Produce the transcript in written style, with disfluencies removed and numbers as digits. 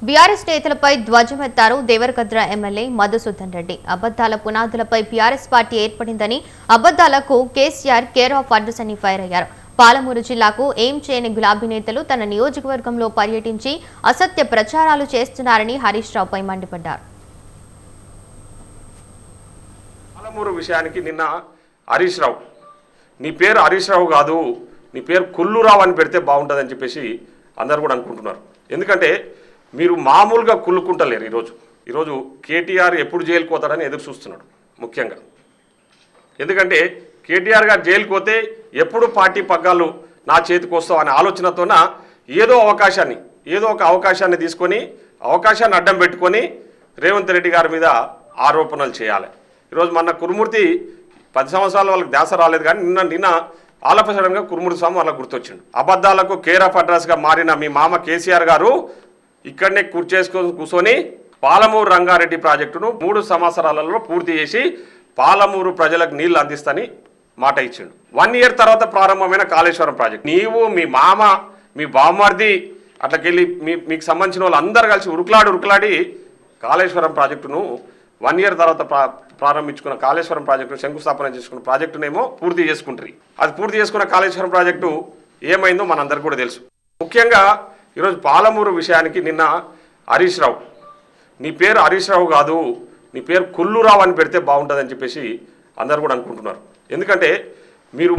BRS నేతలపై ధ్వజమెత్తారు Devarakadra MLA Madhusudan Reddy. అబద్దాల పునాదులపై బీఆర్ఎస్ పార్టీ ఏర్పడిందని, అబద్దాలకు కేసీఆర్ కేర్ ఆఫ్ అడ్రస్ అని ఫైర్ అయ్యారు. పాలమూరు జిల్లాకు ఏం చేయని గులాబీ నేతలు తన నియోజకవర్గంలో పర్యటించి అసత్య ప్రచారాలు చేస్తున్నారని హరీష్ రావుపై మండిపడ్డారు. పాలమూరు విషయానికి నిన్న హరీష్ రావు, నీ పేరు హరీష్ రావు కాదు, నీ పేరు కుల్లురావు అని పెడితే బాగుంటుందని చెప్పేసి అందరు కూడా అనుకుంటున్నారు. ఎందుకంటే మీరు మామూలుగా కుళ్ళుకుంటలేరు. ఈరోజు కేటీఆర్ ఎప్పుడు జైలుకు పోతాడని ఎదురు చూస్తున్నాడు ముఖ్యంగా. ఎందుకంటే కేటీఆర్ గారు జైలుకు పోతే ఎప్పుడు పార్టీ పగ్గాలు నా చేతికి వస్తావు అనే ఆలోచనతోన ఏదో ఒక అవకాశాన్ని తీసుకొని అవకాశాన్ని అడ్డం పెట్టుకొని రేవంత్ రెడ్డి గారి మీద ఆరోపణలు చేయాలి. ఈరోజు మన కురుమూర్తి 10 సంవత్సరాలు వాళ్ళకి ధ్యాస రాలేదు, కానీ నిన్న ఆలపసడంగా కురుమూర్తి స్వామి వాళ్ళకి గుర్తొచ్చిండు. అబద్ధాలకు కేర్ ఆఫ్ అడ్రస్గా మారిన మీ మామ కేసీఆర్ గారు ఇక్కడనే కూర్చొని పాలమూరు రంగారెడ్డి ప్రాజెక్టును 3 సంవత్సరాలలో పూర్తి చేసి పాలమూరు ప్రజలకు నీళ్లు అందిస్తని మాట ఇచ్చిండు. 1 ఇయర్ తర్వాత ప్రారంభమైన కాళేశ్వరం ప్రాజెక్ట్ నీవు, మీ మామ, మీ బామ్మర్ది అట్లకెళ్ళి మీకు సంబంధించిన వాళ్ళు అందరు కలిసి ఉరుకులాడి కాళేశ్వరం ప్రాజెక్టును 1 ఇయర్ తర్వాత ప్రారంభించుకున్న కాళేశ్వరం ప్రాజెక్టును శంకుస్థాపన చేసుకున్న ప్రాజెక్టునేమో పూర్తి చేసుకుంటారు. అది పూర్తి చేసుకున్న కాళేశ్వరం ప్రాజెక్టు ఏమైందో మనందరికీ కూడా తెలుసు. ముఖ్యంగా ఈరోజు పాలమూరు విషయానికి నిన్న హరీష్ రావు, నీ పేరు హరీష్ రావు కాదు, నీ పేరు కుల్లురావు అని పెడితే బాగుంటుందని చెప్పేసి అందరు కూడా అనుకుంటున్నారు. ఎందుకంటే మీరు